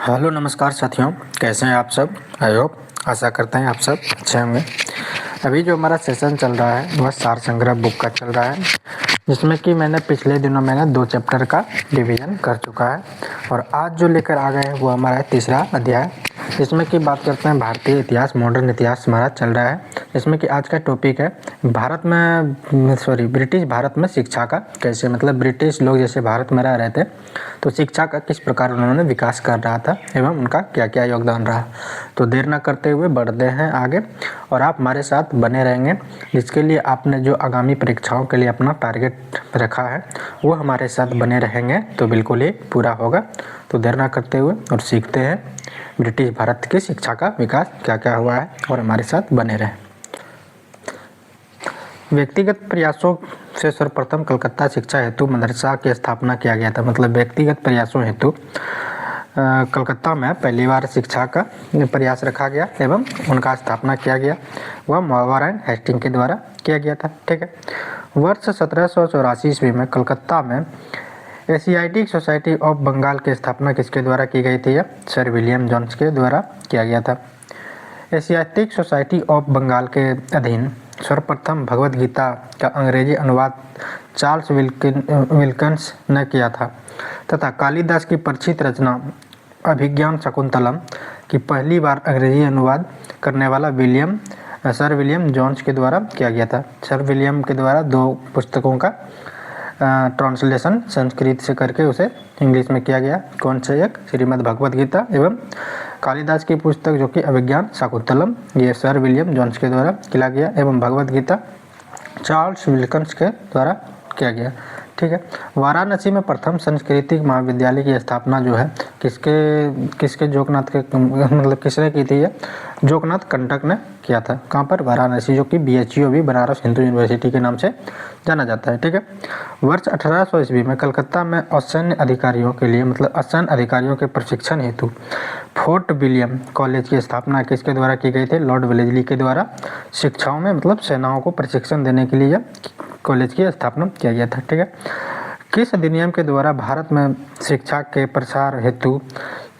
Hello नमस्कार साथियों, कैसे हैं आप सब। आई होप, आशा करते हैं आप सब अच्छे होंगे। अभी जो हमारा सेशन चल रहा है वह सार संग्रह बुक का चल रहा है, जिसमें कि मैंने पिछले दिनों 2 चैप्टर का डिवीज़न कर चुका है और आज जो लेकर आ गए हैं वो हमारा तीसरा अध्याय, जिसमें कि बात करते हैं भारतीय इतिहास, मॉडर्न इतिहास हमारा चल रहा है। इसमें कि आज का टॉपिक है ब्रिटिश भारत में शिक्षा का कैसे, मतलब ब्रिटिश लोग जैसे भारत में रह रहे थे तो शिक्षा का किस प्रकार उन्होंने विकास कर रहा था एवं उनका क्या क्या योगदान रहा। तो देर न करते हुए बढ़ते हैं आगे और आप हमारे साथ बने रहेंगे, जिसके लिए आपने जो आगामी परीक्षाओं के लिए अपना टारगेट रखा है वो हमारे साथ बने रहेंगे तो बिल्कुल ही पूरा होगा। तो देर न करते हुए और सीखते हैं ब्रिटिश भारत की शिक्षा का विकास क्या क्या हुआ है और हमारे साथ बने रहें। व्यक्तिगत प्रयासों से सर्वप्रथम कलकत्ता शिक्षा हेतु मदरसा की स्थापना किया गया था। मतलब व्यक्तिगत प्रयासों हेतु कलकत्ता में पहली बार शिक्षा का प्रयास रखा गया एवं उनका स्थापना किया गया, वह महाराणा हेस्टिंग के द्वारा किया गया था। ठीक है। वर्ष 1784 ईस्वी में कलकत्ता में एशियाटिक सोसाइटी ऑफ बंगाल की स्थापना किसके द्वारा की गई थी? सर विलियम जोन्स के द्वारा किया गया था। एशियाटिक सोसाइटी ऑफ बंगाल के अधीन सर्वप्रथम भगवद गीता का अंग्रेजी अनुवाद चार्ल्स विल्किंस ने किया था तथा कालिदास की परिचित रचना अभिज्ञान शकुंतलम की पहली बार अंग्रेजी अनुवाद करने वाला सर विलियम जोन्स के द्वारा किया गया था। सर विलियम के द्वारा 2 पुस्तकों का ट्रांसलेशन संस्कृत से करके उसे इंग्लिश में किया गया। कौन से? एक श्रीमद् भगवद गीता एवं कालिदास की पुस्तक जो कि अभिज्ञान शाकुंतलम, ये सर विलियम जोन्स के द्वारा किया गया एवं भगवद गीता चार्ल्स विल्किंस के द्वारा किया गया। ठीक है। वाराणसी में प्रथम सांस्कृतिक महाविद्यालय की स्थापना जो है किसके जोगनाथ के, मतलब किसने की थी? जोगनाथ कंटक ने किया था। कहाँ पर? वाराणसी, जो कि BHU भी बनारस हिंदू यूनिवर्सिटी के नाम से जाना जाता है। ठीक है। वर्ष 1800 ईस्वी में कलकत्ता में असैन्य अधिकारियों के लिए, मतलब असैन्य अधिकारियों के प्रशिक्षण हेतु फोर्ट विलियम कॉलेज की स्थापना किसके द्वारा की गई थी? लॉर्ड वेलेस्ली के द्वारा शिक्षाओं में, मतलब सेनाओं को प्रशिक्षण देने के लिए कॉलेज की स्थापना किया गया था। ठीक है। किस अधिनियम के द्वारा भारत में शिक्षा के प्रसार हेतु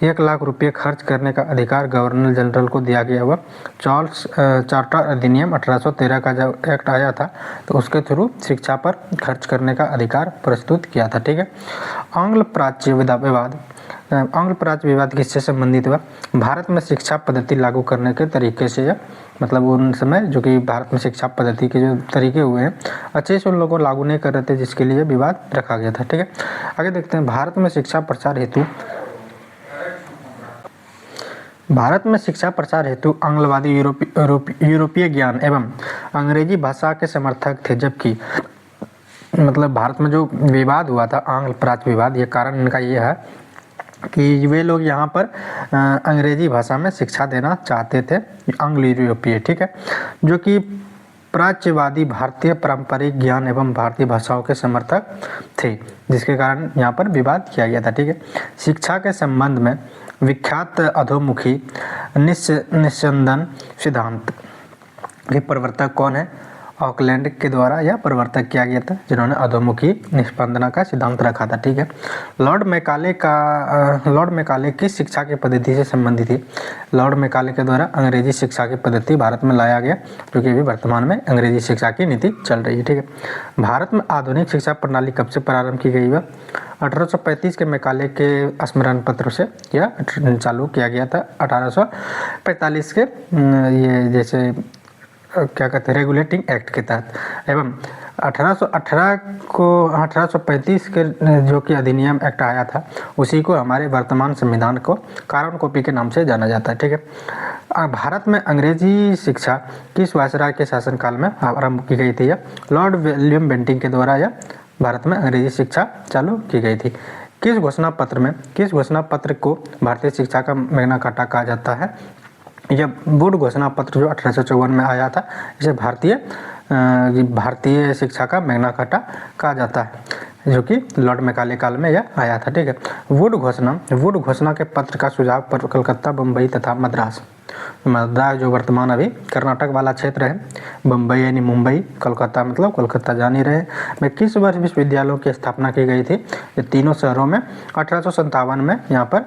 1 लाख रुपये खर्च करने का अधिकार गवर्नर जनरल को दिया गया? हुआ चार्ल्स चार्टर अधिनियम 1813 का जब एक्ट आया था तो उसके थ्रू शिक्षा पर खर्च करने का अधिकार प्रस्तुत किया था। ठीक है। आंग्ल प्राच्य विवाद किससे संबंधित हुआ? भारत में शिक्षा पद्धति लागू करने के तरीके से, या मतलब उन समय जो कि भारत में शिक्षा पद्धति के जो तरीके हुए हैं अच्छे से उन लोगों को लागू नहीं कर रहे थे, जिसके लिए विवाद रखा गया था। ठीक है। आगे देखते हैं। भारत में शिक्षा प्रसार हेतु आंग्लवादी यूरोपीय ज्ञान एवं अंग्रेजी भाषा के समर्थक थे, जबकि मतलब भारत में जो विवाद हुआ था आंग्ल प्राच्य विवाद, ये कारण इनका ये है कि वे लोग यहाँ पर अंग्रेजी भाषा में शिक्षा देना चाहते थे, आंग्ल यूरोपीय। ठीक है। जो कि प्राच्यवादी भारतीय पारंपरिक ज्ञान एवं भारतीय भाषाओं के समर्थक थे, जिसके कारण यहाँ पर विवाद किया गया था। ठीक है। शिक्षा के संबंध में विख्यात अधोमुखी निस्यंदन सिद्धांत के प्रवर्तक कौन है? ऑकलैंड के द्वारा यह प्रवर्तक किया गया था, जिन्होंने अधोमुखी निष्पंदना का सिद्धांत रखा था। ठीक है। लॉर्ड मैकाले किस शिक्षा की पद्धति से संबंधित थी? लॉर्ड मैकाले के द्वारा अंग्रेजी शिक्षा की पद्धति भारत में लाया गया, जो कि अभी वर्तमान में अंग्रेजी शिक्षा की नीति चल रही है। ठीक है। भारत में आधुनिक शिक्षा प्रणाली कब से प्रारंभ की गई? वह 1835 के मैकाले के स्मरण पत्र से यह चालू किया गया था। 1845 के ये जैसे क्या कहते हैं रेगुलेटिंग एक्ट के तहत एवं 1835 के जो कि अधिनियम एक्ट आया था उसी को हमारे वर्तमान संविधान को कारण कॉपी के नाम से जाना जाता है। ठीक है। भारत में अंग्रेजी शिक्षा किस वायसराय के शासनकाल में आरंभ की गई थी? लॉर्ड विलियम बेंटिंग के द्वारा यह भारत में अंग्रेजी शिक्षा चालू की गई थी। किस घोषणा पत्र को भारतीय शिक्षा का मैग्ना कार्टा कहा जाता है? यह वुड घोषणा पत्र जो 1854 में आया था, इसे भारतीय शिक्षा का मैग्ना कार्टा कहा जाता है, जो कि लॉर्ड मैकाले काल में यह आया था। ठीक है। वुड घोषणा के पत्र का सुझाव पर कलकत्ता, बम्बई तथा मद्रास जो वर्तमान अभी कर्नाटक वाला क्षेत्र है, बम्बई यानी मुंबई, कलकत्ता मतलब कोलकाता जान ही रहे, में किस वर्ष विश्वविद्यालयों की स्थापना की गई थी? ये तीनों शहरों में 1857 में यहाँ पर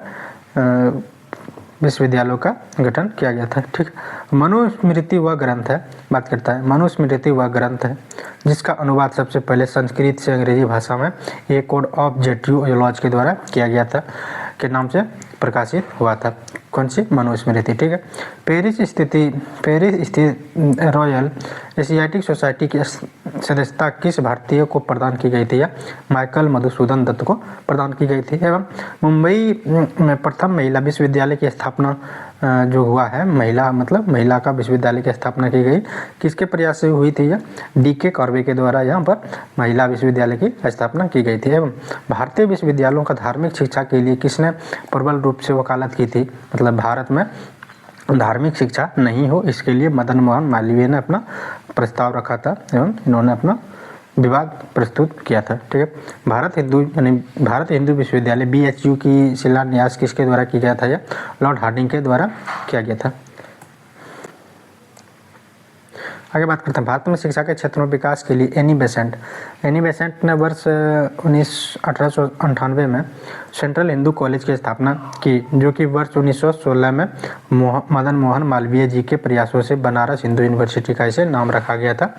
विश्वविद्यालयों का गठन किया गया था। ठीक, मनुस्मृति वह ग्रंथ है, बात करता है मनुस्मृति वह ग्रंथ है जिसका अनुवाद सबसे पहले संस्कृत से अंग्रेजी भाषा में ए कोड ऑफ जेट्यूलॉज के द्वारा किया गया था के नाम से प्रकाशित हुआ था। कौन सी? मनुस्मृति। ठीक है, पेरिस स्थित रॉयल एशियाटिक सोसाइटी की सदस्यता किस भारतीय को प्रदान की गई थी? या माइकल मधुसूदन दत्त को प्रदान की गई थी। एवं मुंबई में प्रथम महिला विश्वविद्यालय की स्थापना जो हुआ है, महिला का विश्वविद्यालय की स्थापना की गई, किसके प्रयास से हुई थी? या DK कॉर्बे के द्वारा यहाँ पर महिला विश्वविद्यालय की स्थापना की गई थी। एवं भारतीय विश्वविद्यालयों का धार्मिक शिक्षा के लिए किसने प्रबल रूप से वकालत की थी? मतलब भारत में धार्मिक शिक्षा नहीं हो, इसके लिए मदन मोहन मालवीय ने अपना प्रस्ताव रखा था एवं इन्होंने अपना विवाद प्रस्तुत किया था। ठीक है, भारत हिंदू विश्वविद्यालय BHU की शिलान्यास किसके द्वारा किया गया था? या लॉर्ड हार्डिंग के द्वारा किया गया था। आगे बात करते हैं भारत में शिक्षा के क्षेत्र में विकास के लिए एनी बेसेंट ने वर्ष 1898 में सेंट्रल हिंदू कॉलेज की स्थापना की, जो कि वर्ष 1916 में मदन मोहन मालवीय जी के प्रयासों से बनारस हिंदू यूनिवर्सिटी का इसे नाम रखा गया था।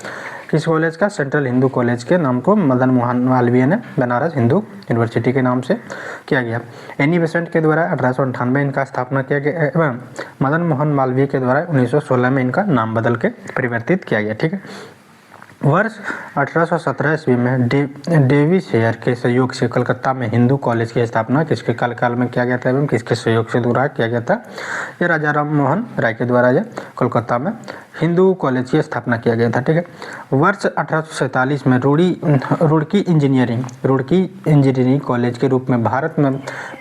किस कॉलेज का? सेंट्रल हिंदू कॉलेज के नाम को मदन मोहन मालवीय ने बनारस हिंदू यूनिवर्सिटी के नाम से किया गया। एनी बेसेंट के द्वारा 1898 इनका स्थापना किया गया एवं मदन मोहन मालवीय के द्वारा 1916 में इनका नाम बदल के परिवर्तित किया गया। ठीक है, वर्ष 1817 ईस्वी में डेविस हेयर के सहयोग से कलकत्ता में हिंदू कॉलेज की स्थापना किसके कार्यकाल में किया गया था एवं किसके सहयोग से द्वारा किया गया था? यह राजा राम मोहन राय के द्वारा यह कलकत्ता में हिंदू कॉलेज की स्थापना किया गया था। ठीक है, वर्ष 1847 में रुड़की इंजीनियरिंग कॉलेज के रूप में भारत में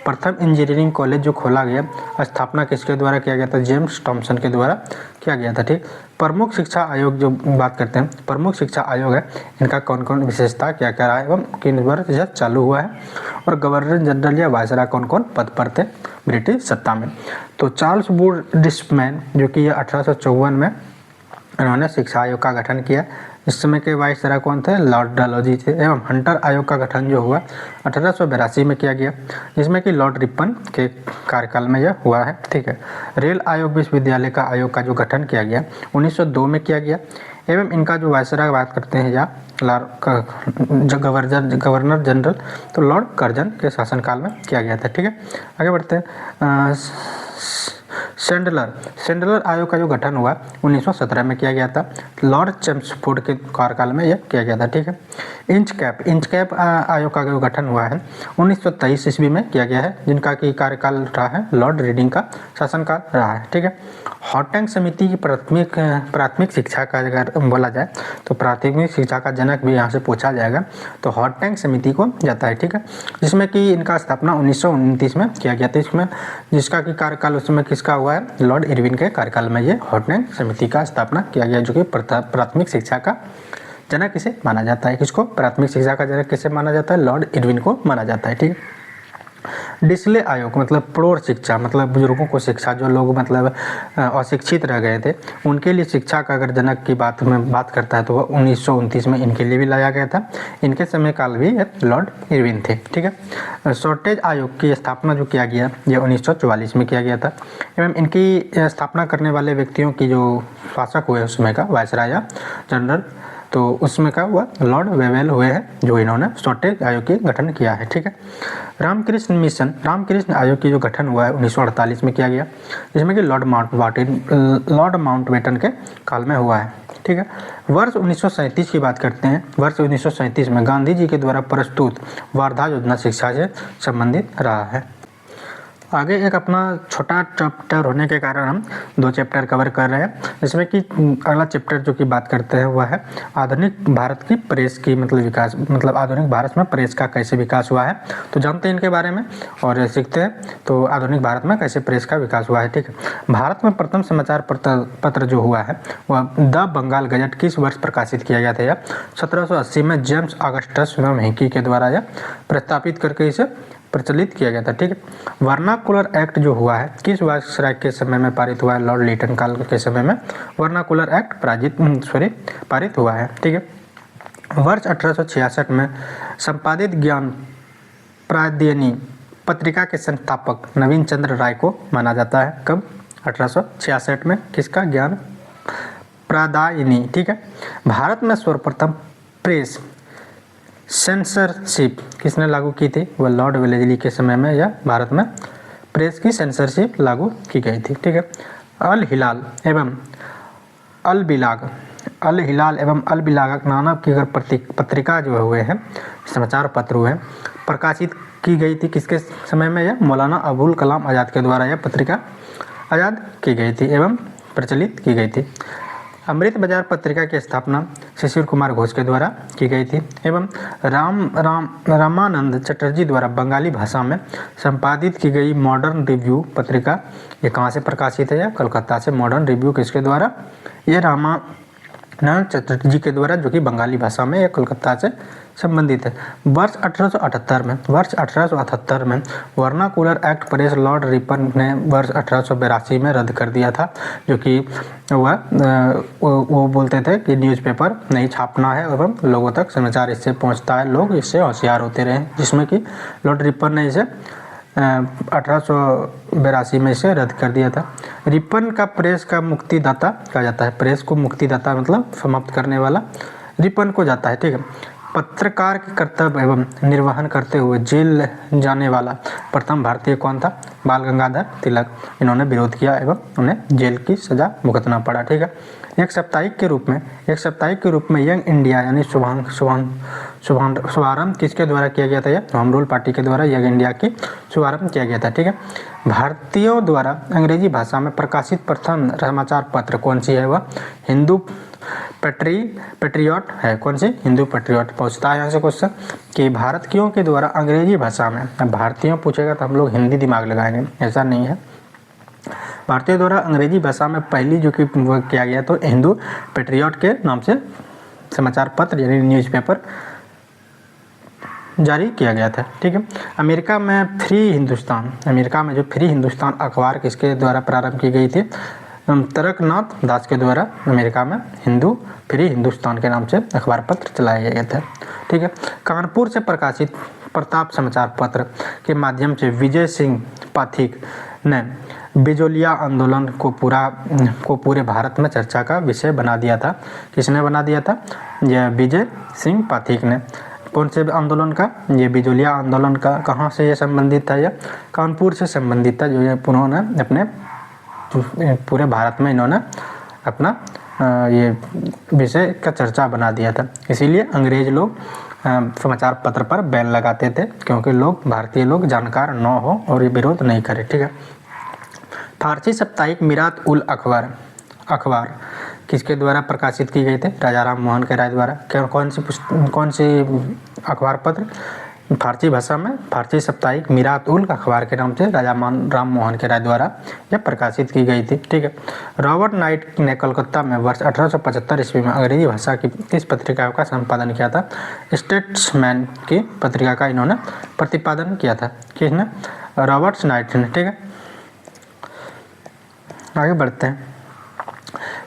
प्रथम इंजीनियरिंग कॉलेज जो खोला गया, स्थापना किसके द्वारा किया गया था? जेम्स थॉमसन के द्वारा किया गया था। ठीक, प्रमुख शिक्षा आयोग जो बात करते हैं, प्रमुख शिक्षा आयोग है, इनका कौन कौन विशेषता क्या क्या रहा है एवं किन वर्ष यह चालू हुआ है, और गवर्नर जनरल या वायसराय कौन कौन पद पर थे ब्रिटिश सत्ता में? तो चार्ल्स वुड डिस्टमैन जो कि 1854 में इन्होंने शिक्षा आयोग का गठन किया। इस समय के वायसराय कौन थे? लॉर्ड डलहौजी थे। एवं हंटर आयोग का गठन जो हुआ 1882 में किया गया, जिसमें कि लॉर्ड रिपन के कार्यकाल में यह हुआ है। ठीक है, रेल आयोग विश्वविद्यालय का आयोग का जो गठन किया गया 1902 में किया गया एवं इनका जो वायसराय बात करते हैं या गवर्नर जनरल, तो लॉर्ड कर्जन के शासनकाल में किया गया था। ठीक है, आगे बढ़ते हैं। सैंडलर आयोग का जो गठन हुआ 1917 में किया गया था, लॉर्ड चेम्सफोर्ड के कार्यकाल में यह किया गया था। ठीक है, इंच कैप आयोग का जो गठन हुआ है 1923 ईस्वी में किया गया है, जिनका की कार्यकाल रहा है लॉर्ड रीडिंग का शासनकाल रहा है। ठीक है, हॉटैंग समिति की प्राथमिक शिक्षा का अगर बोला जाए तो प्राथमिक शिक्षा का जनक भी यहाँ से पूछा जाएगा, तो हॉटैंग समिति को जाता है। ठीक है, जिसमें कि इनका स्थापना 1929 में किया गया था, इसमें जिसका कि कार्यकाल उसमें किसका हुआ है? लॉर्ड इरविन के कार्यकाल में ये हॉटैंग समिति का स्थापना किया गया, जो कि प्राथमिक शिक्षा का जनक इसे माना जाता है। किसको? प्राथमिक शिक्षा का जनक किसे माना जाता है? लॉर्ड इरविन को माना जाता है। ठीक है, डिस्ले आयोग मतलब प्रौढ़ शिक्षा, मतलब बुजुर्गों को शिक्षा, जो लोग मतलब अशिक्षित रह गए थे उनके लिए शिक्षा का अगर जनक की बात करता है तो वह 1929 में इनके लिए भी लाया गया था। इनके समय काल भी लॉर्ड इरविन थे। ठीक है, शॉर्टेज आयोग की स्थापना जो किया गया ये 1944 में किया गया था एवं इनकी स्थापना करने वाले व्यक्तियों की जो शासक हुए उस समय का वायसराय जनरल, तो उसमें का हुआ लॉर्ड वेवेल हुए हैं, जो इन्होंने शॉर्टेज आयोग की गठन किया है। ठीक है, रामकृष्ण आयोग की जो गठन हुआ है 1948 में किया गया, जिसमें कि लॉर्ड माउंटबेटन के काल में हुआ है। ठीक है, वर्ष 1937 की बात करते हैं। वर्ष 1937 में गांधी जी के द्वारा प्रस्तुत वार्धा योजना शिक्षा से संबंधित रहा है। आगे एक अपना छोटा चैप्टर होने के कारण हम 2 चैप्टर कवर कर रहे हैं, जिसमें कि अगला चैप्टर जो कि बात करते हैं वह है आधुनिक भारत की प्रेस की विकास, आधुनिक भारत में प्रेस का कैसे विकास हुआ है, तो जानते हैं इनके बारे में और सीखते हैं। तो आधुनिक भारत में कैसे प्रेस का विकास हुआ है। ठीक है, भारत में प्रथम समाचार पत्र जो हुआ है वह द बंगाल गजट किस वर्ष प्रकाशित किया गया था? या 1780 में जेम्स ऑगस्टस वेम्हकी के द्वारा यह प्रस्तावित करके इसे प्रचलित किया गया था। ठीक है, वर्नाकुलर एक्ट जो हुआ है किस वायसराय के समय में पारित हुआ है? लॉर्ड लिटन काल के समय में वर्नाकुलर एक्ट पारित हुआ है। ठीक है, वर्ष 1866 में संपादित ज्ञान प्रायद्यनी पत्रिका के संस्थापक नवीन चंद्र राय को माना जाता है। कब? 1866 में। किसका? ज्ञान प्रदायिनी। ठीक है। भारत में सर्वप्रथम प्रेस सेंसरशिप किसने लागू की थी? वह लॉर्ड वेलेस्ली के समय में या भारत में प्रेस की सेंसरशिप लागू की गई थी। ठीक है। अल हिलाल एवं अल बिलाग नामक की अगर पत्रिका जो हुए हैं, समाचार पत्र हुए हैं, प्रकाशित की गई थी किसके समय में? यह मौलाना अबुल कलाम आज़ाद के द्वारा यह पत्रिका आज़ाद की गई थी एवं प्रचलित की गई थी। अमृत बाजार पत्रिका की स्थापना शिशिर कुमार घोष के द्वारा की गई थी एवं रामानंद चटर्जी द्वारा बंगाली भाषा में संपादित की गई मॉडर्न रिव्यू पत्रिका ये कहाँ से प्रकाशित है? या कोलकाता से। मॉडर्न रिव्यू किसके द्वारा? ये रामानंद चटर्जी के द्वारा, जो कि बंगाली भाषा में या कोलकाता से संबंधित है। वर्ष 1878 में vernacular act press Lord Ripon ने वर्ष 1882 में रद्द कर दिया था, जो कि वो बोलते थे कि न्यूज़पेपर नहीं छापना है एवं लोगों तक समाचार इससे पहुंचता है, लोग इससे होशियार होते रहे, जिसमें कि लॉर्ड रिपन ने इसे 1882 में इसे रद्द कर दिया था। रिपन का प्रेस का मुक्तिदाता कहा जाता है। प्रेस को मुक्तिदाता मतलब समाप्त करने वाला रिपन को जाता है। ठीक है। पत्रकार के कर्तव्य एवं निर्वहन करते हुए जेल जाने वाला प्रथम भारतीय कौन था? बाल गंगाधर तिलक। इन्होंने विरोध किया एवं उन्हें जेल की सजा भुगतना पड़ा। ठीक है। एक साप्ताहिक के रूप में यंग इंडिया यानी शुभारंभ किसके द्वारा किया गया था? यह होम रूल पार्टी के द्वारा यंग इंडिया की शुभारंभ किया गया था। ठीक है। भारतीयों द्वारा अंग्रेजी भाषा में प्रकाशित प्रथम समाचार पत्र कौन सी है? वह हिंदू पेट्रियट है। कौन सी? हिंदू पेट्रियट। पूछता है यहाँ से क्वेश्चन कि भारतीयों के द्वारा अंग्रेजी भाषा में, अब भारतीयों पूछेगा तो हम लोग हिंदी दिमाग लगाएंगे, ऐसा नहीं है। भारतीयों द्वारा अंग्रेजी भाषा में पहली जो कि किया गया तो हिंदू पेट्रियट के नाम से समाचार पत्र यानी न्यूज़पेपर जारी किया गया था। ठीक है। अमेरिका में जो फ्री हिंदुस्तान अखबार किसके द्वारा प्रारंभ की गई थी? तरकनाथ दास के द्वारा अमेरिका में फ्री हिंदुस्तान के नाम से अखबार पत्र चलाया गया था। ठीक है। कानपुर से प्रकाशित प्रताप समाचार पत्र के माध्यम से विजय सिंह पाठक ने बिजोलिया आंदोलन को पूरे भारत में चर्चा का विषय बना दिया था। किसने बना दिया था? यह विजय सिंह पाठक ने। कौन से आंदोलन का? ये बिजोलिया आंदोलन का। कहाँ से ये संबंधित था? यह कानपुर से संबंधित था, जो ये उन्होंने अपने पूरे भारत में इन्होंने अपना ये विषय का चर्चा बना दिया था। इसीलिए अंग्रेज लोग समाचार पत्र पर बैन लगाते थे, क्योंकि भारतीय लोग जानकार न हो और ये विरोध नहीं करे। ठीक है। फारसी साप्ताहिक मिरात उल अखबार किसके द्वारा प्रकाशित की गई थे? राजा राम मोहन के राय द्वारा। कौन सी अखबार पत्र? फारसी भाषा में फारसी साप्ताहिक मिरात उल अखबार के नाम से राजा राम मोहन के राय द्वारा यह प्रकाशित की गई थी। ठीक है। रॉबर्ट नाइट ने कलकत्ता में वर्ष 1875 ईस्वी में अंग्रेजी भाषा की किस पत्रिका का संपादन किया था? स्टेट्समैन की पत्रिका का इन्होंने प्रतिपादन किया था। किसने? रॉबर्ट नाइट ने। ठीक है। आगे बढ़ते हैं।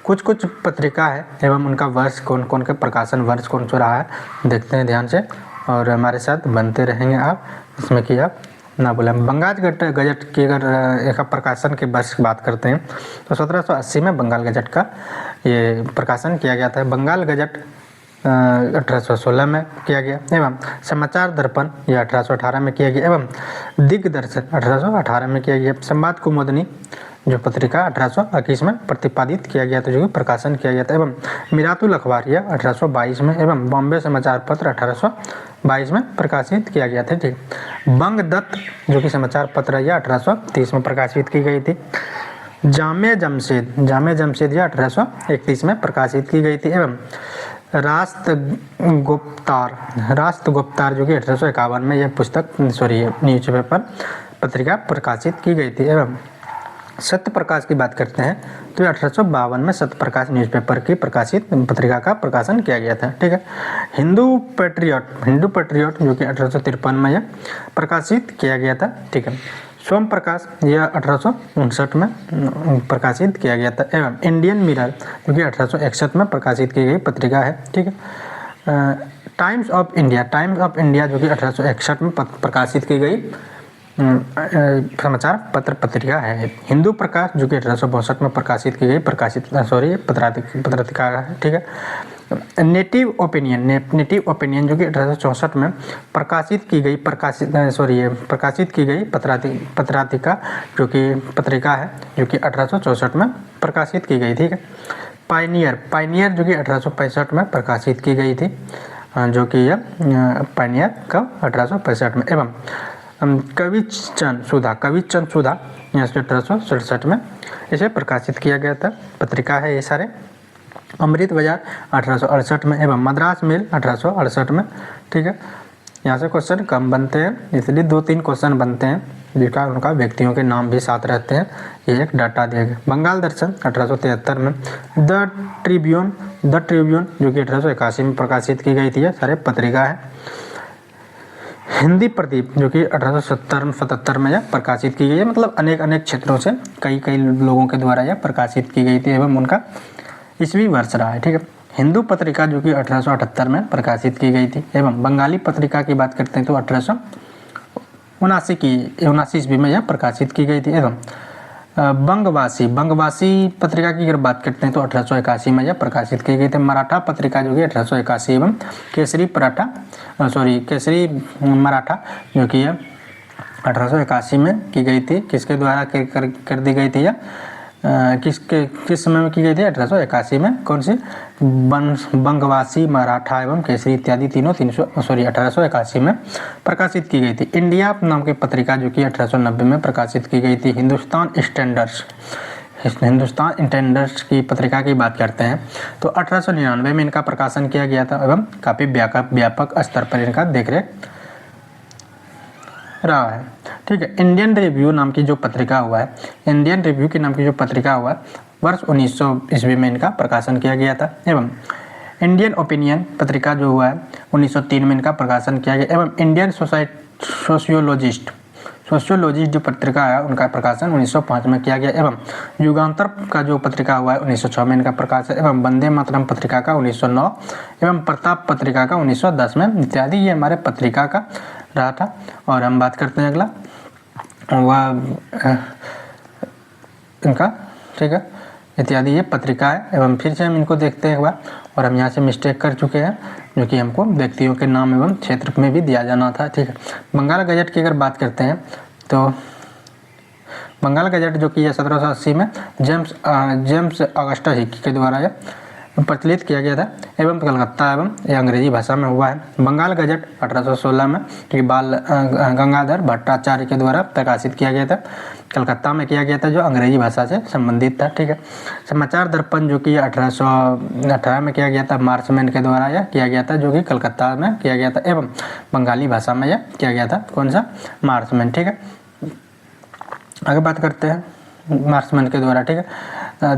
कुछ पत्रिका है एवं उनका वर्ष कौन के प्रकाशन वर्ष कौन सा रहा है देखते हैं ध्यान से, और हमारे साथ बनते रहेंगे आप, इसमें कि आप ना बोलें। बंगाल गजट की अगर एक प्रकाशन के वर्ष की बात करते हैं तो 1780 में बंगाल गजट का ये प्रकाशन किया गया था। बंगाल गजट 1816 में किया गया एवं समाचार दर्पण यह 1818 में किया गया एवं दिग्दर्शन 1818 में किया गया। संवाद कुमुदनी जो पत्रिका 1821 में प्रतिपादित किया गया था, जो कि प्रकाशन किया गया था एवं मिरातुल अखबार यह 1822 में एवं बॉम्बे समाचार पत्र 1822 में प्रकाशित किया गया था। ठीक। बंगदत्त जो कि समाचार पत्र यह 1830 में प्रकाशित की गई थी। जामे जमशेद यह 1831 में प्रकाशित की गई थी एवं रास्त गुप्तार जो कि 1851 में यह न्यूज़पेपर पत्रिका प्रकाशित की गई थी एवं सत्य प्रकाश की बात करते हैं तो 1852 में सत्य प्रकाश न्यूज़पेपर की प्रकाशित पत्रिका का प्रकाशन किया गया था। ठीक है। हिंदू पेट्रियट जो कि 1853 में यह प्रकाशित किया गया था। ठीक है। सोम प्रकाश यह 1859 में प्रकाशित किया गया था एवं इंडियन मिरर जो कि 1861 में प्रकाशित की गई पत्रिका है। ठीक है। टाइम्स ऑफ इंडिया जो कि 1861 में प्रकाशित की गई समाचार पत्र पत्रिका है। हिंदू प्रकाश जो कि 1862 में प्रकाशित की गई पत्रिका है, ठीक है। नेटिव ओपिनियन जो कि 1864 में प्रकाशित की गई पत्रिका जो कि पत्रिका है जो कि 1864 में प्रकाशित की गई, ठीक है। पायनियर जो कि 1865 में प्रकाशित की गई थी, जो कि यह पायनियर कब 1865 में। एवं कविचंद सुधा 1867 में इसे प्रकाशित किया गया था, पत्रिका है ये सारे। अमृत बाजार 1868 में एवं मद्रास मेल 1868 में, ठीक है। यहाँ से क्वेश्चन कम बनते हैं, इसलिए 2-3 क्वेश्चन बनते हैं जिसका उनका व्यक्तियों के नाम भी साथ रहते हैं, ये एक डाटा दिया गया। बंगाल दर्शन 1873 में। द ट्रिब्यून जो कि 1881 में प्रकाशित की गई थी, ये सारे पत्रिका है। हिंदी प्रदीप जो कि 1877 में यह प्रकाशित की गई है, मतलब अनेक क्षेत्रों से कई लोगों के द्वारा यह प्रकाशित की गई थी एवं उनका ईस्वी वर्ष रहा है, ठीक है। हिंदू पत्रिका जो कि 1878 में प्रकाशित की गई थी एवं बंगाली पत्रिका की बात करते हैं तो 1879 ईस्वी में यह प्रकाशित की गई थी। एवं बंगवासी पत्रिका की अगर बात करते हैं तो 1881 में यह प्रकाशित की गई थी। मराठा पत्रिका जो कि 1881 एवं केसरी मराठा जो कि यह 1881 में की गई थी। किसके द्वारा कर दी गई थी यह, किस समय में की गई थी? 1881 में। कौन सी? बंगवासी, मराठा एवं केसरी इत्यादि 1881 में प्रकाशित की गई थी। इंडिया नाम की पत्रिका जो कि 1890 में प्रकाशित की गई थी। हिंदुस्तान स्टैंडर्ड्स की पत्रिका की बात करते हैं तो 1899 में इनका प्रकाशन किया गया था एवं काफ़ी व्यापक स्तर पर इनका देखरेख रहा है, ठीक है। इंडियन रिव्यू नाम की जो पत्रिका हुआ है, वर्ष 1900 ईस्वी में इनका प्रकाशन किया गया था। एवं इंडियन ओपिनियन पत्रिका जो हुआ है 1903 में इनका प्रकाशन किया गया। एवं इंडियन सोशियोलॉजिस्ट जो पत्रिका है उनका प्रकाशन 1905 में किया गया। एवं युगांतर का जो पत्रिका हुआ है 1906 में इनका प्रकाशन। एवं वंदे मातरम पत्रिका का 1909 एवं प्रताप पत्रिका का 1910 में इत्यादि, ये हमारे पत्रिका का रहा था। और हम बात करते हैं अगला वह इनका, ठीक है, इत्यादि ये पत्रिका है। एवं फिर से हम इनको देखते हैं एक बार, और हम यहाँ से मिस्टेक कर चुके हैं जो कि हमको व्यक्तियों के नाम एवं क्षेत्र में भी दिया जाना था, ठीक है। बंगाल गजट की अगर बात करते हैं तो बंगाल गजट जो कि यह 1780 में जेम्स ऑगस्टस हिकी के द्वारा यह प्रचलित किया गया था एवं कलकत्ता एवं यह अंग्रेजी भाषा में हुआ है। बंगाल गजट 1816 में कि बाल गंगाधर भट्टाचार्य के द्वारा प्रकाशित किया गया था, कलकत्ता में किया गया था, जो अंग्रेजी भाषा से संबंधित था, ठीक है। समाचार दर्पण जो कि 1818 में किया गया था, मार्चमैन के द्वारा यह किया गया था, जो कि कलकत्ता में किया गया था एवं बंगाली भाषा में यह किया गया था। कौन सा? मार्चमैन, ठीक है। आगे बात करते हैं मार्चमैन के द्वारा, ठीक है।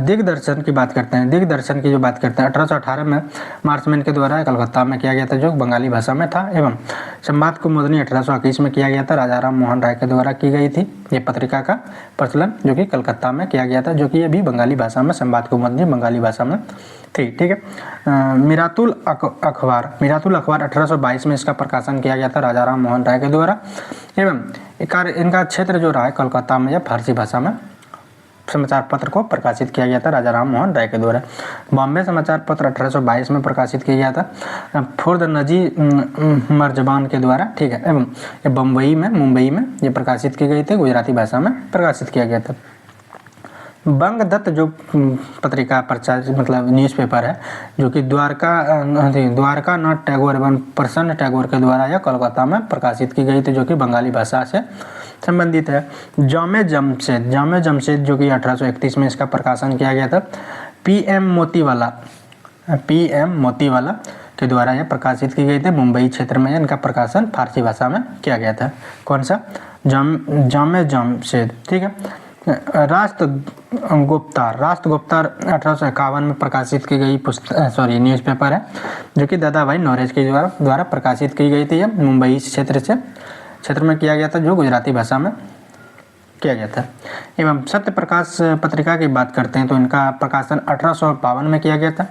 दिग्दर्शन की बात करते हैं। दिग्दर्शन की जो बात करते हैं 1818 में मार्चमैन के द्वारा कलकत्ता में किया गया था, जो बंगाली भाषा में था। एवं संवाद कुमुदनी 1821 में किया गया था, राजा राम मोहन राय के द्वारा की गई थी ये पत्रिका का प्रचलन, जो कि कलकत्ता में किया गया था, जो कि ये भी बंगाली भाषा में, संवाद कुमुदनी बंगाली भाषा में थी, ठीक है। मिरातुल अखबार 1822 में इसका प्रकाशन किया गया था राजा राम मोहन राय के द्वारा। एवं इनका क्षेत्र जो रहा है कलकत्ता में, यह फारसी भाषा में समाचार पत्र को प्रकाशित किया गया था राजा राम मोहन राय के द्वारा। बॉम्बे समाचार पत्र 1822 में प्रकाशित किया गया था फुर्द नजी मर्जबान के द्वारा, ठीक है। एवं ये मुंबई में ये प्रकाशित की गई थी, गुजराती भाषा में प्रकाशित किया गया था। बंगदत्त जो पत्रिका मतलब न्यूज़पेपर है, जो कि द्वारका नाथ टैगोर एवं प्रसन्न टैगोर के द्वारा यह कोलकाता में प्रकाशित की गई थी, जो कि बंगाली भाषा से संबंधित है। जामे जमशेद जो कि 1831 में इसका प्रकाशन किया गया था। पीएम मोतीवाला के द्वारा यह प्रकाशित की गई थी, मुंबई क्षेत्र में इनका प्रकाशन फारसी भाषा में किया गया था। कौन सा? जामे जमशेद, ठीक है। राष्ट्रगुप्तार 1851 में प्रकाशित की गई न्यूज़पेपर है, जो कि दादाभाई नौरोजी के द्वारा प्रकाशित की गई थी। यह मुंबई क्षेत्र में किया गया था, जो गुजराती भाषा में किया गया था। एवं सत्य प्रकाश पत्रिका की बात करते हैं तो इनका प्रकाशन 1852 में किया गया था।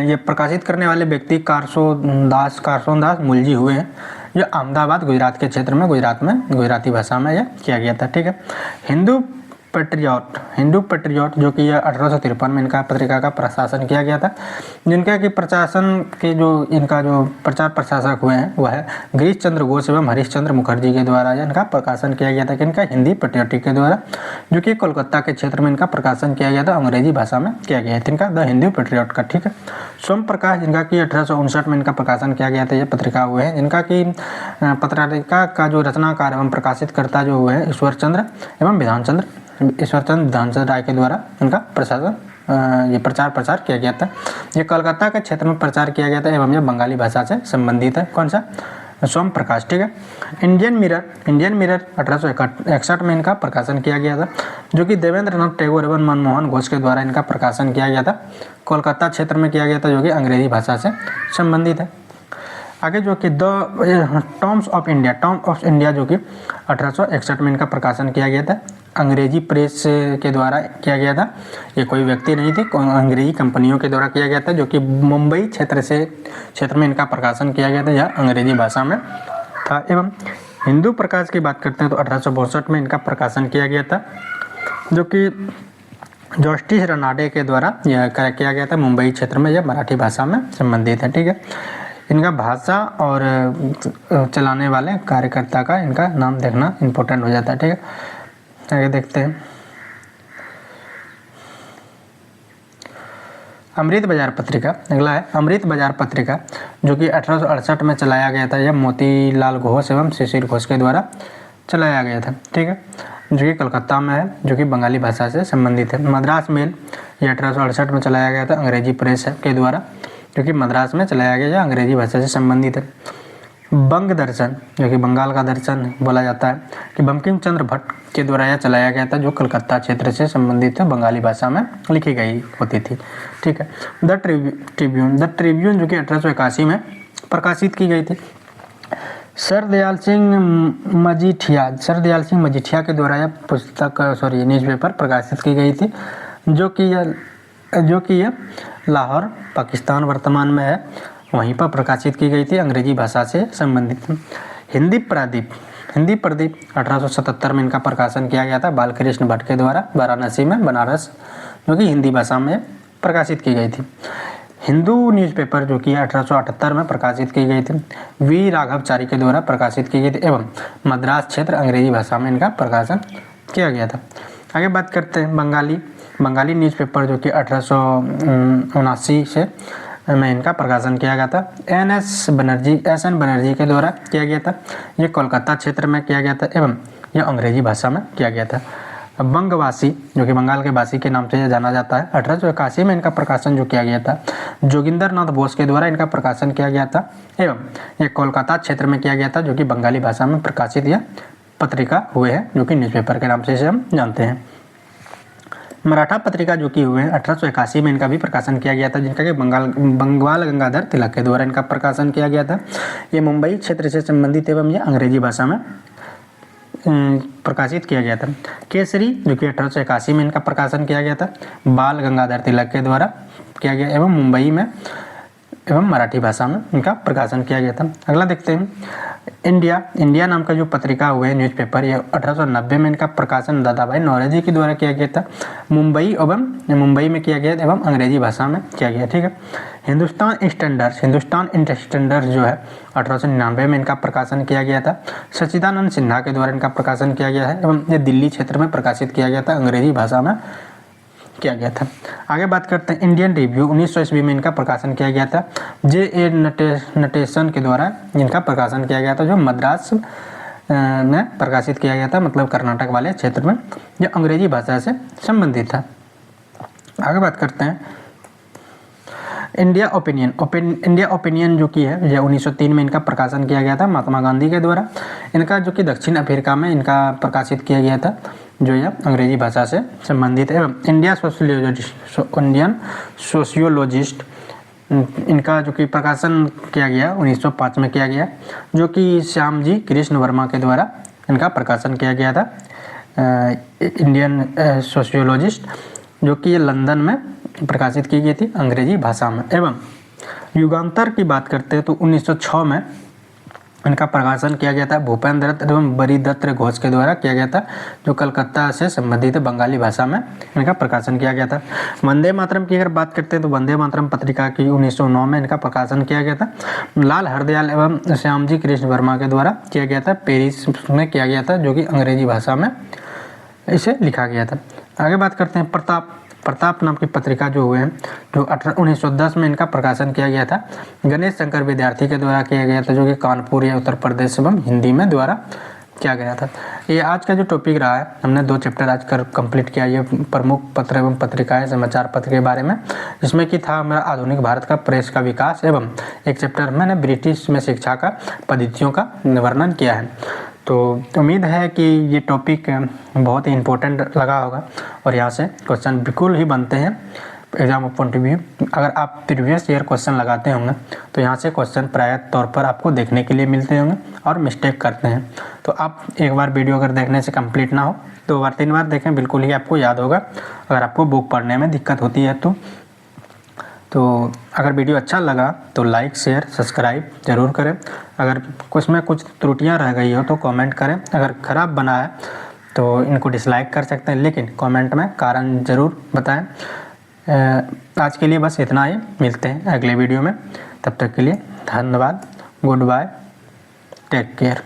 ये प्रकाशित करने वाले व्यक्ति कारसोन दास मुलजी हुए हैं, जो अहमदाबाद गुजरात के क्षेत्र में, गुजरात में गुजराती भाषा में यह किया गया था। ठीक है। हिंदू पेट्रियट जो कि यह 1853 में इनका पत्रिका का प्रशासन किया गया था। जिनका कि प्रशासन के जो इनका जो प्रचार प्रशासक हुए हैं वह है गिरीश चंद्र घोष एवं हरीश चंद्र मुखर्जी के द्वारा इनका प्रकाशन किया गया था। इनका हिंदी पेट्रियोटिक के द्वारा, जो कि कोलकाता के क्षेत्र में इनका प्रकाशन किया गया था, अंग्रेजी भाषा में किया गया था इनका द हिंदू पेट्रियट का। ठीक है। सोम प्रकाश, जिनका कि 1859 में इनका प्रकाशन किया गया था, ये पत्रिका हुए हैं। जिनका कि पत्रिका का जो रचनाकार एवं प्रकाशित करता जो हुए हैं ईश्वर चंद्र विधानचंद्र राय के द्वारा इनका ये प्रचार किया गया था। ये कलकत्ता के क्षेत्र में प्रचार किया गया था एवं यह बंगाली भाषा से संबंधित है। कौन सा? सोम प्रकाश। ठीक है। इंडियन मिरर 1861 में इनका प्रकाशन किया गया था, जो कि देवेंद्र नाथ टैगोर एवं मनमोहन घोष के द्वारा इनका प्रकाशन किया गया था। कोलकाता क्षेत्र में किया गया था, जो कि अंग्रेजी भाषा से संबंधित है। आगे जो कि द टॉम्स ऑफ इंडिया जो कि 1861 में इनका प्रकाशन किया गया था, अंग्रेजी प्रेस के द्वारा किया गया था। ये कोई व्यक्ति नहीं थे, अंग्रेजी कंपनियों के द्वारा किया गया था, जो कि मुंबई क्षेत्र में इनका प्रकाशन किया गया था, यह अंग्रेजी भाषा में था। एवं हिंदू प्रकाश की बात करते हैं तो 1862 में इनका प्रकाशन किया गया था, जो कि जस्टिस रनाडे के द्वारा यह किया गया था। मुंबई क्षेत्र में यह मराठी भाषा में संबंधित है। ठीक है। इनका भाषा और चलाने वाले कार्यकर्ता का इनका नाम देखना इम्पोर्टेंट हो जाता है। ठीक है। आगे देखते हैं। अमृत बाजार पत्रिका, अगला है अमृत बाजार पत्रिका, जो कि 1868 में चलाया गया था। यह मोतीलाल घोष एवं शिशिर घोष के द्वारा चलाया गया था। ठीक है। जो कि कलकत्ता में है, जो कि बंगाली भाषा से संबंधित है। मद्रास मेल, यह 1868 में चलाया गया था, अंग्रेजी प्रेस के द्वारा, जो कि मद्रास में चलाया गया, अंग्रेजी भाषा से संबंधित है। बंग दर्शन, जो कि बंगाल का दर्शन बोला जाता है, कि बंकिम चंद्र भट्ट के द्वारा यह चलाया गया था, जो कलकत्ता क्षेत्र से संबंधित है, बंगाली भाषा में लिखी गई होती थी। ठीक है। द ट्रिब्यून जो कि 1881 में प्रकाशित की गई थी। सर दयाल सिंह मजीठिया के द्वारा यह न्यूज़पेपर प्रकाशित की गई थी, जो कि यह लाहौर पाकिस्तान वर्तमान में है, वहीं पर प्रकाशित की गई थी, अंग्रेजी भाषा से संबंधित। हिंदी प्रदीप 1877 में इनका प्रकाशन किया गया था, बालकृष्ण भट्ट के द्वारा, वाराणसी में, बनारस, जो कि हिंदी भाषा में प्रकाशित की गई थी। हिंदू न्यूज़पेपर जो कि 1878 में प्रकाशित की गई थी, वी राघवचारी के द्वारा प्रकाशित की गई थी, एवं मद्रास क्षेत्र अंग्रेजी भाषा में इनका प्रकाशन किया गया था। आगे बात करते हैं बंगाली न्यूज़पेपर, जो कि 1879 से में इनका प्रकाशन किया गया था। एस एन बनर्जी के द्वारा किया गया था। ये कोलकाता क्षेत्र में किया गया था एवं यह अंग्रेजी भाषा में किया गया था। बंगवासी, जो कि बंगाल के वासी के नाम से यह जाना जाता है, 1881 में इनका प्रकाशन जो किया गया था, जोगिंदर नाथ बोस के द्वारा इनका प्रकाशन किया गया था, एवं यह कोलकाता क्षेत्र में किया गया था, जो कि बंगाली भाषा में प्रकाशित यह पत्रिका हुए हैं, जो कि न्यूज़पेपर के नाम से इसे हम जानते हैं। मराठा पत्रिका जो कि हुए हैं 1881 में इनका भी प्रकाशन किया गया था, जिनका कि बंगाल गंगाधर तिलक के द्वारा इनका प्रकाशन किया गया था। ये मुंबई क्षेत्र से संबंधित एवं ये अंग्रेजी भाषा में प्रकाशित किया गया था। केसरी, जो कि 1881 में इनका प्रकाशन किया गया था, बाल गंगाधर तिलक के द्वारा किया गया एवं मुंबई में एवं मराठी भाषा में इनका प्रकाशन किया गया था। अगला देखते हैं इंडिया नाम का जो पत्रिका हुए न्यूज़पेपर, ये 1890 में इनका प्रकाशन दादाभाई नौरोजी के द्वारा किया गया था, मुंबई में किया गया एवं अंग्रेजी भाषा में किया गया। ठीक है। हिंदुस्तान स्टैंडर्ड जो है 1899 में इनका प्रकाशन किया गया था, सच्चिदानंद सिन्हा के द्वारा इनका प्रकाशन किया गया है एवं ये दिल्ली क्षेत्र में प्रकाशित किया गया था, अंग्रेजी भाषा में किया गया था। आगे बात करते हैं इंडियन रिव्यू, 1900 ईस्वी में इनका प्रकाशन किया गया था, जे.ए. नटेशन के द्वारा इनका प्रकाशन किया गया था, जो मद्रास में प्रकाशित किया गया था, मतलब कर्नाटक वाले क्षेत्र में, जो अंग्रेजी भाषा से संबंधित था। आगे बात करते हैं इंडिया ओपिनियन जो कि है, यह 1903 में इनका प्रकाशन किया गया था, महात्मा गांधी के द्वारा। इनका जो कि दक्षिण अफ्रीका में इनका प्रकाशित किया गया था, जो यह अंग्रेजी भाषा से संबंधित है। इंडियन सोशियोलॉजिस्ट, इनका जो कि प्रकाशन किया गया 1905 में किया गया, जो कि श्यामजी कृष्ण वर्मा के द्वारा इनका प्रकाशन किया गया था। इंडियन सोशियोलॉजिस्ट, जो कि लंदन में प्रकाशित की गई थी, अंग्रेजी भाषा में। एवं युगांतर की बात करते हैं तो 1906 में इनका प्रकाशन किया गया था भूपेंद्र दत्त एवं बरिदत्त घोष के द्वारा किया गया था, जो कलकत्ता से संबंधित बंगाली भाषा में इनका प्रकाशन किया गया था। वंदे मातरम की अगर बात करते हैं तो वंदे मातरम पत्रिका की 1909 में इनका प्रकाशन किया गया था। लाल हरदयाल एवं श्यामजी कृष्ण वर्मा के द्वारा किया गया था, पेरिस में किया गया था, जो कि अंग्रेजी भाषा में इसे लिखा गया था। आगे बात करते हैं प्रताप नाम की पत्रिका जो हुए हैं, जो 1910 में इनका प्रकाशन किया गया था, गणेश शंकर विद्यार्थी के द्वारा किया गया था, जो कि कानपुर या उत्तर प्रदेश एवं हिंदी में द्वारा किया गया था। ये आज का जो टॉपिक रहा है, हमने 2 चैप्टर आज कर कंप्लीट किया, ये प्रमुख पत्र एवं पत्रिकाएं समाचार पत्र के बारे में, जिसमें कि था हमारा आधुनिक भारत का प्रेस का विकास एवं एक चैप्टर मैंने ब्रिटिश में शिक्षा का पद्धतियों का वर्णन किया है। तो उम्मीद है कि ये टॉपिक बहुत ही इम्पोर्टेंट लगा होगा और यहाँ से क्वेश्चन बिल्कुल ही बनते हैं एग्जाम पॉइंट ऑफ व्यू। अगर आप प्रीवियस ईयर क्वेश्चन लगाते होंगे तो यहाँ से क्वेश्चन प्राय तौर पर आपको देखने के लिए मिलते होंगे और मिस्टेक करते हैं। तो आप एक बार वीडियो अगर देखने से कंप्लीट ना हो 2 बार 3 बार देखें, बिल्कुल ही आपको याद होगा। अगर आपको बुक पढ़ने में दिक्कत होती है तो अगर वीडियो अच्छा लगा तो लाइक शेयर सब्सक्राइब ज़रूर करें। अगर कुछ त्रुटियां रह गई हो तो कमेंट करें। अगर ख़राब बना है तो इनको डिसलाइक कर सकते हैं, लेकिन कमेंट में कारण ज़रूर बताएं। आज के लिए बस इतना ही, मिलते हैं अगले वीडियो में। तब तक के लिए धन्यवाद, गुड बाय, टेक केयर।